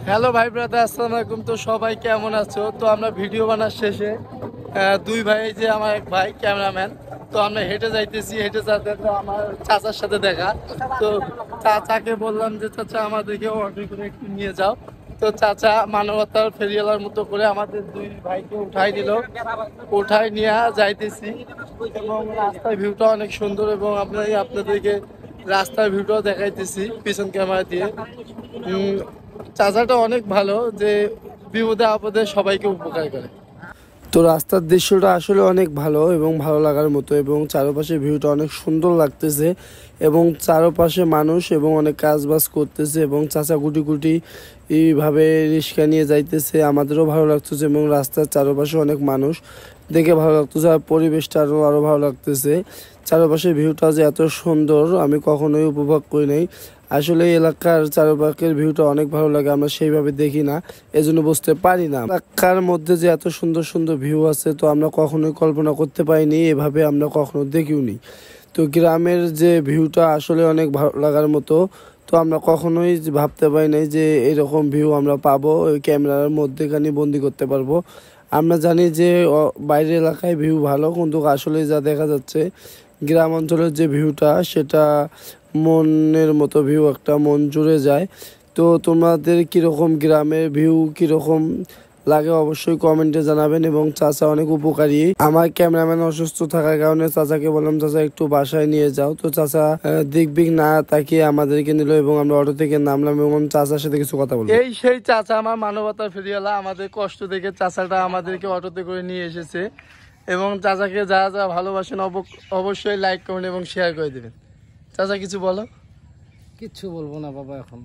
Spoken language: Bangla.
হ্যালো ভাই ব্রাদার, আসসালামু আলাইকুম। তো সবাই কেমন আছো? তো আমরা ভিডিও বানার শেষে দুই ভাই, যে আমার এক ভাই ক্যামেরাম্যান, তো আমরা হেঁটে যাইতেছি। হেঁটে যাতে তো আমার চাচার সাথে দেখা। তো চাচাকে বললাম যে চাচা আমাদেরকে অটো করে একটু নিয়ে যাও। তো চাচা মানবতার ফেরিওয়ালার মতো করে আমাদের দুই ভাইকে উঠাই দিল, উঠাই নিয়ে যাইতেছি। এবং রাস্তার ভিউটা অনেক সুন্দর, এবং আপনাদেরকে রাস্তার ভিউটাও দেখাইতেছি পিছন ক্যামেরা দিয়ে। চাচাটা অনেক ভালো, যে বিপদে আপদে সবাইকে উপকার করে। তো রাস্তার দৃশ্যটা আসলে অনেক ভালো এবং ভালো লাগার মতো, এবং চারপাশে ভিউটা অনেক সুন্দর লাগতেছে, এবং চারপাশে মানুষ এবং অনেক কাজ বাজ করতেছে, এবং চাচা গুটি গুটি এইভাবে রিক্সা নিয়ে যাইতেছে। আমাদেরও ভালো লাগতেছে, এবং রাস্তার চারপাশে অনেক মানুষ দেখে ভালো লাগতেছে, আর পরিবেশটা আরও ভালো লাগতেছে। চারপাশে ভিউটা যে এত সুন্দর আমি কখনোই উপভোগ করি নাই। আসলে এই এলাকার চারপাশের ভিউটা অনেক ভালো লাগে, আমরা সেইভাবে দেখি না, এজন্য বুঝতে পারি না এলাকার মধ্যে যে এত সুন্দর সুন্দর ভিউ আছে। তো আমরা কখনোই কল্পনা করতে পারিনি, এভাবে আমরা কখনো দেখিওনি। তো গ্রামের যে ভিউটা আসলে অনেক ভালো লাগার মতো। তো আমরা কখনোই ভাবতে পারি নাই যে এরকম ভিউ আমরা পাবো, ওই ক্যামেরার মধ্যেখানে বন্দি করতে পারবো। আমরা জানি যে বাইরের এলাকায় ভিউ ভালো, কিন্তু আসলে যা দেখা যাচ্ছে গ্রাম অঞ্চলের যে ভিউটা, সেটা মনের মতো ভিউ, একটা মন জুড়ে যায়। তো তোমাদের কীরকম গ্রামের ভিউ কীরকম লাগে অবশ্যই কমেন্টে জানাবেন। এবং চাচা অনেক উপকারী। আমার ক্যামেরাম্যান অসুস্থ থাকার কারণে চাচাকে বললাম চাচা একটু বাসায় নিয়ে যাও। তো চাচা দিক বিক না তাকিয়ে আমাদেরকে নিল, এবং আমরা অটো থেকে নামলাম এবং চাচার সাথে কিছু কথা বললাম। এই সেই চাচা, আমার মানবতার ফেরিওয়ালা। আমাদের কষ্ট দেখে চাচাটা আমাদেরকে অটোতে করে নিয়ে এসেছে। এবং চাচাকে যারা যারা ভালোবাসেন অবশ্যই লাইক কমেন্ট এবং শেয়ার করে দেবেন। চাচা কিছু বলো। কিচ্ছু বলবো না বাবা এখন।